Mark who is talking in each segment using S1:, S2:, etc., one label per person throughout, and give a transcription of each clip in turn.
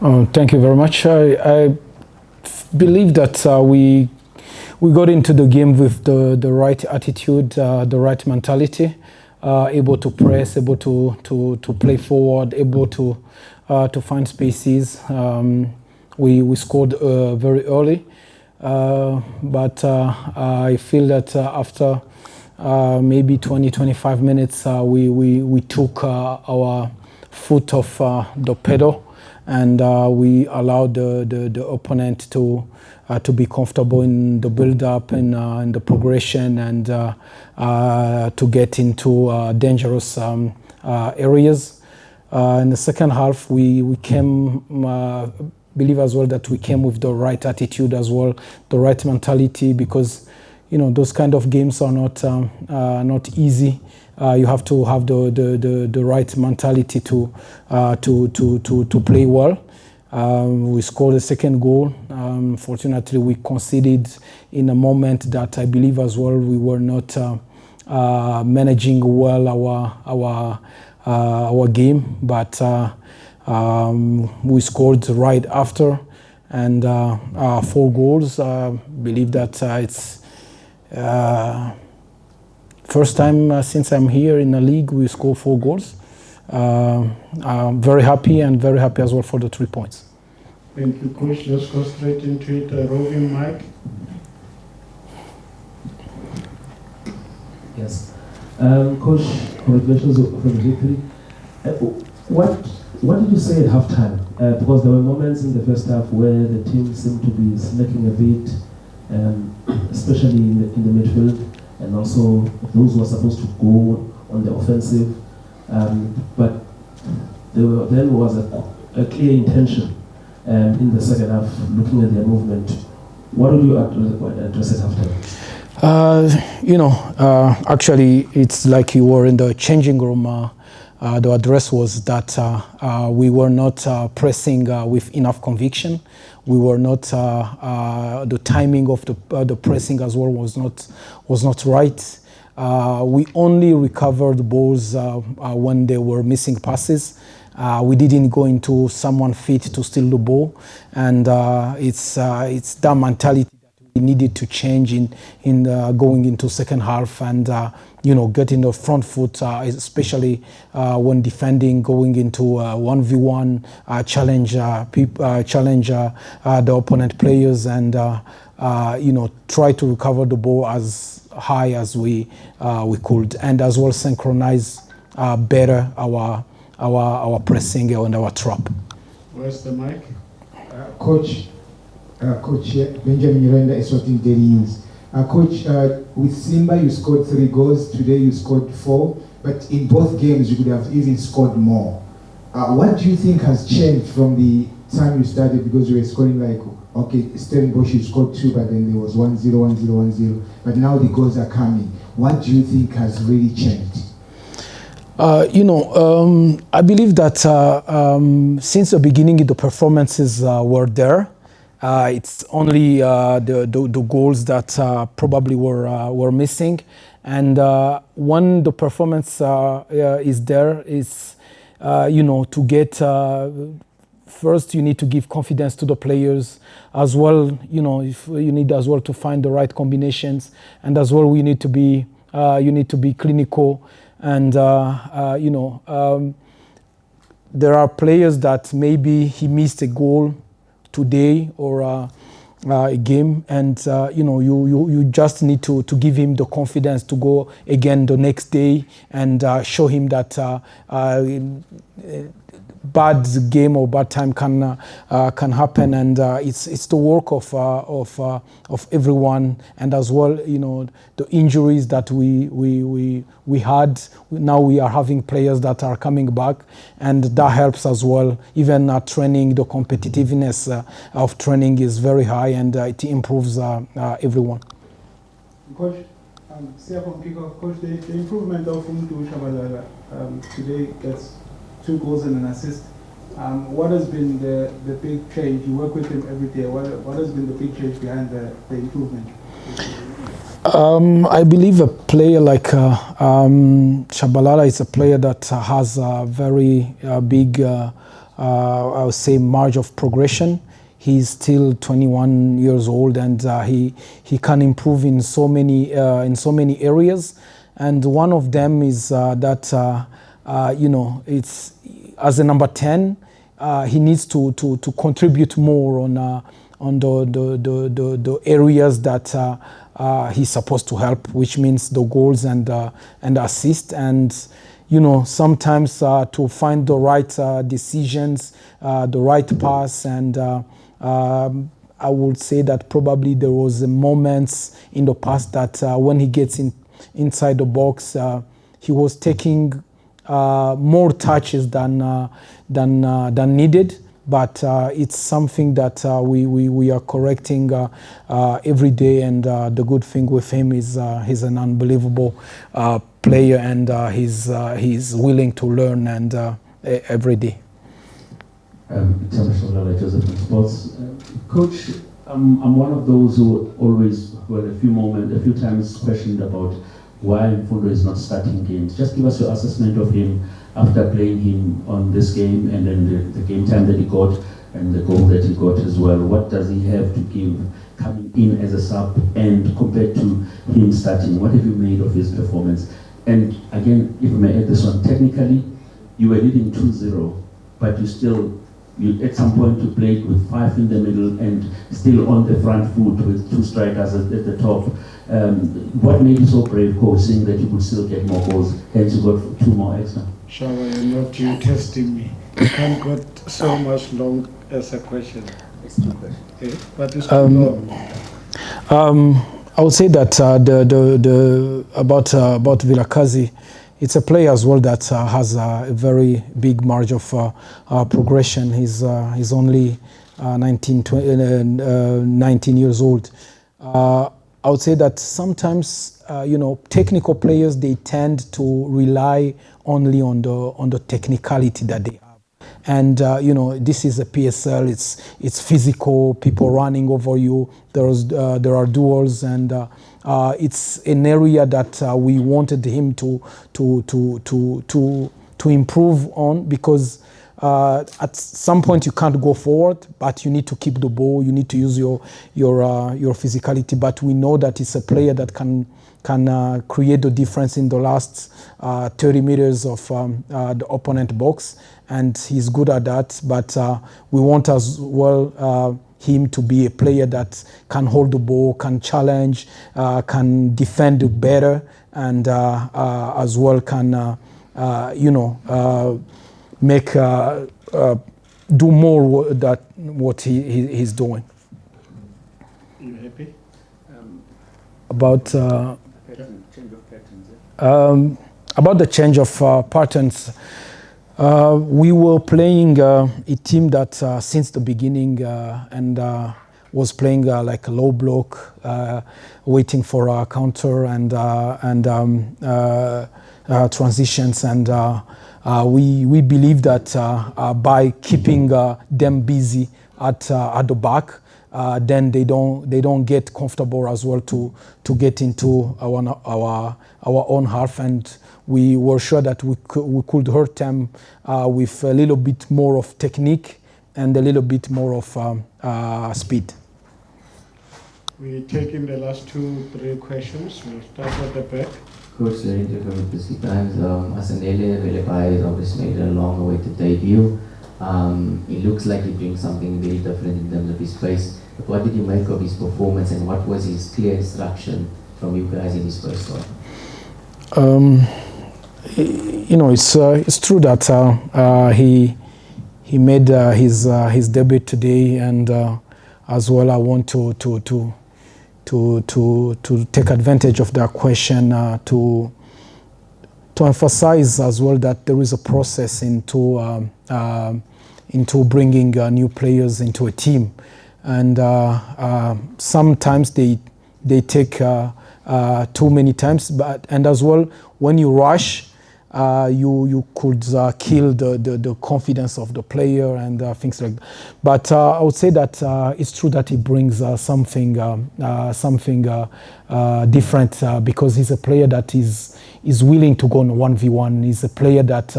S1: Thank you very much. I believe that we got into the game with the right attitude, the right mentality, able to press, able to play forward, able to find spaces. We scored very early, but I feel that after maybe 20-25 minutes, we took our foot off the pedal, and we allowed the opponent to be comfortable in the build-up and in the progression, and to get into dangerous areas. In the second half, we came, believe as well that we came with the right attitude as well, the right mentality, because those kind of games are not easy. You have to have the right mentality to play well. We scored a second goal. Fortunately, we conceded in a moment that I believe as well we were not managing well our game, but we scored right after, and 4 goals. Believe that it's first time since I'm here in the league we score 4 goals. I'm very happy, and very happy as well for the 3 points.
S2: Thank you, Coach. Let's go straight into it. Roving Mike.
S3: Yes. Coach, congratulations for the victory. What did you say at halftime? Because there were moments in the first half where the team seemed to be slacking a bit, especially in the midfield, and also those who are supposed to go on the offensive. But there was a clear intention in the second half, looking at their movement. What would you address at halftime?
S1: Actually, it's like you were in the changing room. The address was that we were not pressing with enough conviction. We were not. The timing of the pressing as well was not right. We only recovered balls when they were missing passes. We didn't go into someone fit to steal the ball, and it's that mentality that we needed to change in going into second half, and getting the front foot, especially when defending, going into 1v1, challenge the opponent players, and try to recover the ball as high as we could, and as well synchronize better our pressing and our trap.
S2: Where's the mic?
S4: Coach Benjamin Yurenda, Eswatini Daily News. Coach, with Simba you scored 3 goals. Today you scored 4, but in both games you could have even scored more. What do you think has changed from the time you started? Because you were scoring like, okay, Stellenbosch you scored 2, but then there was 1-0, 1-0, 1-0. But now the goals are coming. What do you think has really changed?
S1: I believe that since the beginning the performances were there. It's only the goals that probably were missing, and when the performance is there, is to get first you need to give confidence to the players as well. If you need as well to find the right combinations, and as well we need to be clinical, and there are players that maybe he missed a goal today or a game, and you just need to give him the confidence to go again the next day, and show him that bad game or bad time can happen, and it's the work of everyone, and as well the injuries that we had. Now we are having players that are coming back, and that helps as well. Even training, the competitiveness of training is very high, and it improves everyone.
S2: Coach, Coach, the improvement of Umtu Shabalala today gets 2 goals and an assist. What has been the big change? You work with him every day. What has been the big change behind the improvement?
S1: I believe a player like Shabalala is a player that has a very big I would say, margin of progression. He's still 21 years old, and he can improve in so many areas. And one of them is that it's as a number 10, he needs to contribute more on the areas that he's supposed to help, which means the goals and assist. And sometimes to find the right decisions, the right pass, and I would say that probably there was moments in the past that when he gets inside the box, he was taking more touches than needed. But it's something that we are correcting every day. And the good thing with him is he's an unbelievable player, and he's willing to learn and every day.
S3: Joseph from Sports. Coach, I'm one of those who always, for a few times, questioned about why Mfundo is not starting games. Just give us your assessment of him after playing him on this game, and then the game time that he got and the goal that he got as well. What does he have to give coming in as a sub, and compared to him starting? What have you made of his performance? And again, if I may add this one, technically, you were leading 2-0, but you at some point you played with 5 in the middle and still on the front foot with 2 strikers at the top. What made you so brave, coach, saying that you could still get more goals, hence you got 2 more extra?
S5: Shaba, you're not you testing me. You can't got so much long as a question.
S3: It's 2 questions.
S5: Okay? But it's long.
S1: I would say that about Vilakazi, it's a player as well that has a very big margin of progression. He's only 19 years old. I would say that sometimes technical players, they tend to rely only on the technicality that they have. And this is a PSL. It's physical. People running over you. There are duels, and it's an area that we wanted him to improve on, because at some point you can't go forward, but you need to keep the ball. You need to use your physicality. But we know that it's a player that can create the difference in the last 30 meters of the opponent box, and he's good at that. But we want as well him to be a player that can hold the ball, can challenge, can defend better, and as well can make do more that what he's doing.
S5: You happy?
S1: About
S3: change of patterns.
S1: About the change of patterns, we were playing a team that since the beginning and was playing like a low block, waiting for a counter and transitions, and we believe that by keeping them busy at the back, then they don't get comfortable as well to get into our own half, and we were sure that we could hurt them with a little bit more of technique and a little bit more of speed.
S5: We take in the last 2-3 questions. We'll start at the back.
S6: Coach, the interview with the Times, Asanele Velepai has obviously made a long-awaited debut. It looks like he's doing something very different in terms of his pace. But what did you make of his performance, and what was his clear instruction from you guys in his first half?
S1: It's true that he made his debut today, and as well I want to take advantage of that question to emphasize as well that there is a process into bringing new players into a team, and sometimes they take too many times, and as well when you rush, you could kill the confidence of the player and things like that. But I would say that it's true that he brings something different because he's a player that is willing to go on 1v1. He's a player that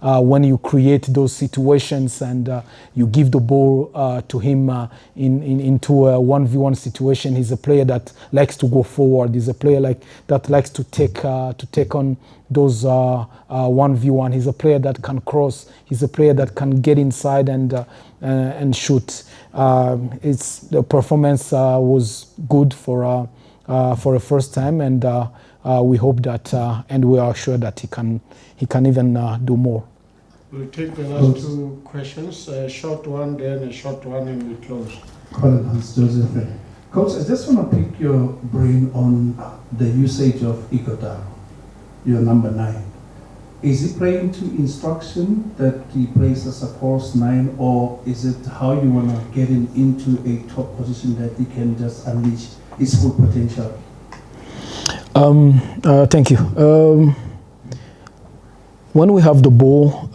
S1: when you create those situations and you give the ball to him into a 1v1 situation, he's a player that likes to go forward. He's a player that likes to take on those 1v1. He's a player that can cross. He's a player that can get inside and shoot. The performance was good for the first time, and we hope that, and we are sure that he can even do more.
S5: We'll take the last two questions, a short one, then a short one, and we close.
S7: Colin Hans Joseph. Coach, I just want to pick your brain on the usage of Igota, your number 9. Is he playing to instruction that he plays as a false 9, or is it how you want to get him into a top position that he can just unleash his full potential?
S1: Thank you. When we have the ball,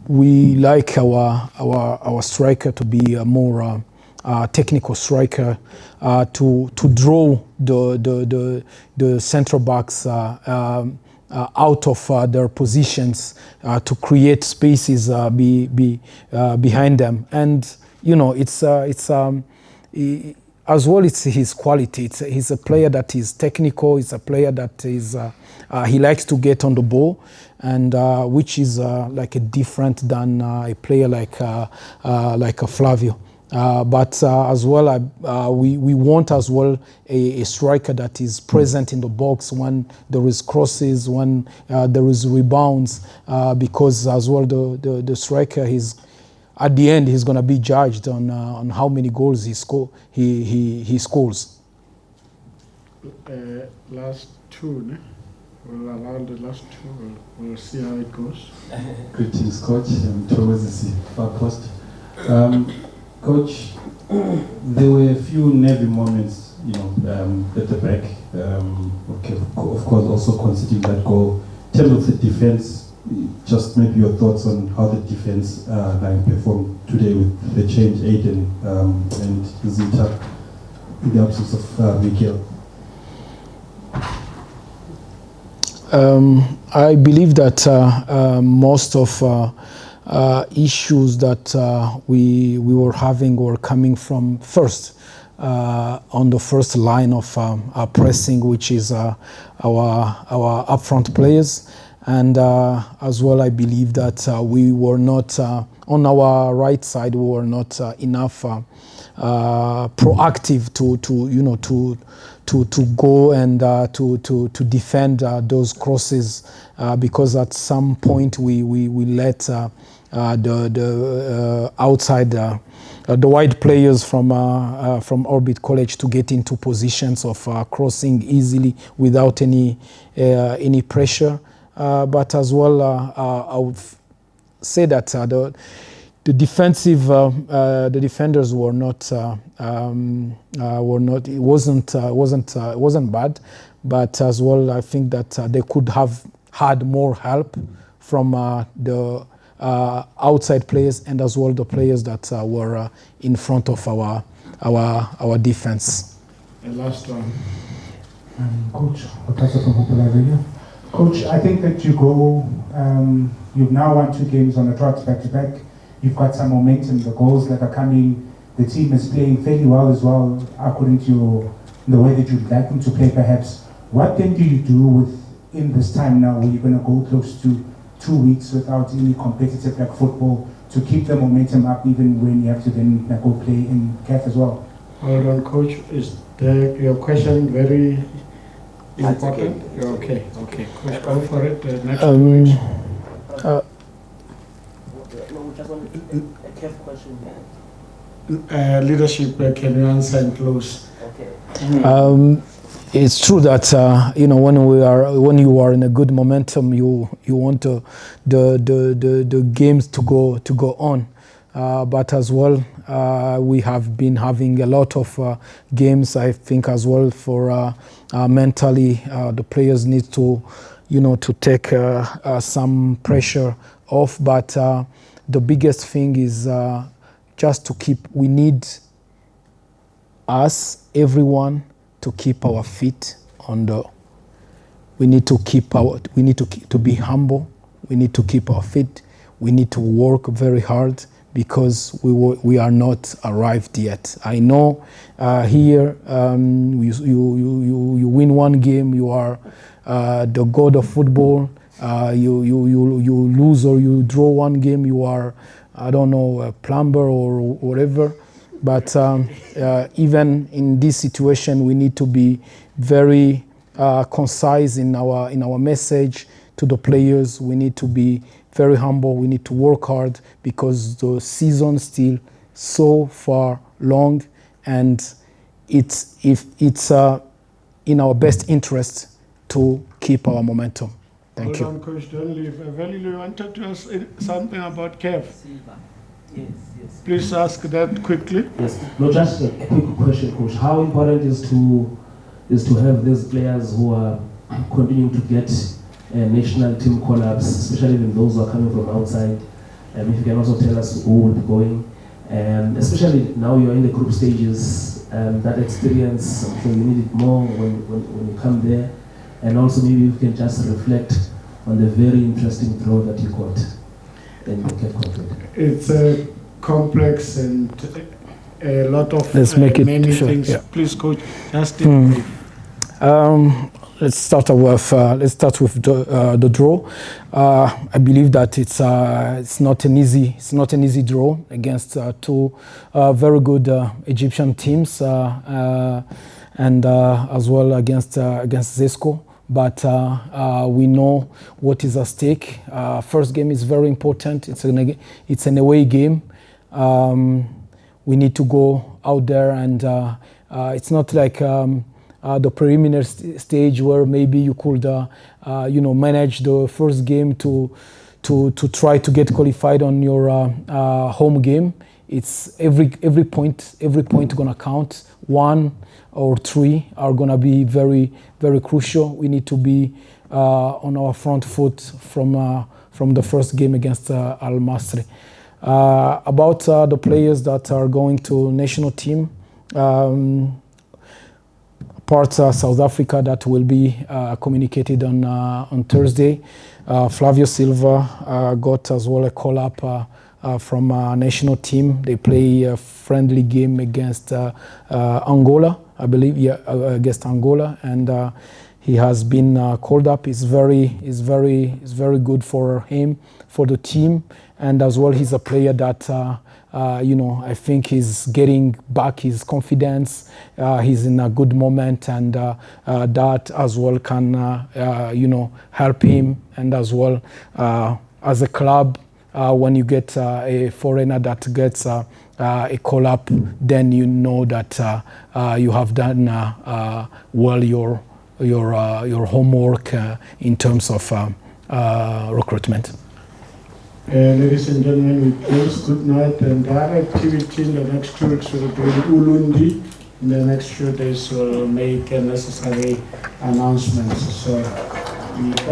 S1: we like our striker to be a more technical striker, to draw the central backs out of their positions, to create spaces behind them. And it's as well, it's his quality. He's a player that is technical. He's a player that is he likes to get on the ball, and which is like a different than a player like a Flavio. But as well, we want as well a striker that is present in the box when there is crosses, when there is rebounds, because as well the striker at the end he's going to be judged on how many goals he scores.
S5: Last two, ne? We'll allow the last two. We'll see how it goes.
S8: Greetings, Coach. I'm Thomas Far Post. Coach, there were a few nervy moments, at the back. Of course, also conceding that goal. In terms of the defense, just maybe your thoughts on how the defense line performed today with the change, Aiden and Zita, in the absence of Miguel.
S1: I believe that most of issues that we were having were coming from first on the first line of pressing, which is our upfront players. And as well, I believe that we were not on our right side. We were not enough proactive to go and to defend those crosses, because at some point we let the outside the wide players from Orbit College to get into positions of crossing easily without any pressure. But as well, I would say that the defenders were not. It wasn't bad, but as well, I think that they could have had more help from the outside players and as well the players that were in front of our defense.
S5: The last one.
S9: Coach, Coach, I think that you've now won 2 games on the trot back-to-back. You've got some momentum, the goals that are coming. The team is playing fairly well as well, according to the way that you'd like them to play perhaps. What then do you do in this time now where you're going to go close to 2 weeks without any competitive like football to keep the momentum up even when you have to then go play in CAF as well?
S5: Hold on, Coach. Is your question very important? Okay. You're okay. Okay, Coach, go for it. Next question. Leadership, can you answer and close?
S1: Okay. It's true that when you are in a good momentum, you want the games to go on. But as well, we have been having a lot of games. I think as well for mentally, the players need to to take some pressure off. But the biggest thing is just to keep. We need us, everyone, to keep our feet on the. We need to keep our. We need to be humble. We need to keep our feet. We need to work very hard because we are not arrived yet. I know here you win one game, you are the god of football. You lose or you draw one game, you are, I don't know, a plumber or whatever. But even in this situation, we need to be very concise in our message to the players. We need to be very humble. We need to work hard because the season is still so far long, and it's in our best interest to keep our momentum. Thank you.
S5: Hold on, Coach, don't leave. Veli, you wanted to ask something about Kev?
S3: Yes.
S5: Please ask that quickly.
S3: Yes. No, just a quick question, Coach. How important is to have these players who are continuing to get national team call-ups, especially when those who are coming from outside? If you can also tell us who will be going, especially now you're in the group stages, that experience, I'm sure you need it more when you come there. And also maybe you can just reflect on the very interesting draw that you got in the Cape Confederation.
S5: It's a complex and a lot of many things. Yeah. Please, Coach, just in brief.
S1: Let's start with the draw. I believe that it's not an easy draw against two very good Egyptian teams, and as well against Zesco. But we know what is at stake. First game is very important. It's an away game. We need to go out there, and it's not like the preliminary stage where maybe you could manage the first game to try to get qualified on your home game. It's every point gonna count. 1 or 3 are gonna be very, very crucial. We need to be on our front foot from the first game against Al Masry. About the players that are going to national team, apart South Africa that will be communicated on Thursday. Flavio Silva got as well a call-up from a national team. They play a friendly game against Angola, I believe, against Angola, and he has been called up. It's very good for him, for the team, and as well he's a player that I think he's getting back his confidence. He's in a good moment, and that as well can help him, and as well as a club. When you get a foreigner that gets a call-up, then you know that you have done well your homework in terms of recruitment.
S5: Ladies and gentlemen, we close. Good night. And our activity in the next 2 weeks will be in Ulundi. In the next few days, we'll make necessary announcements. So we thank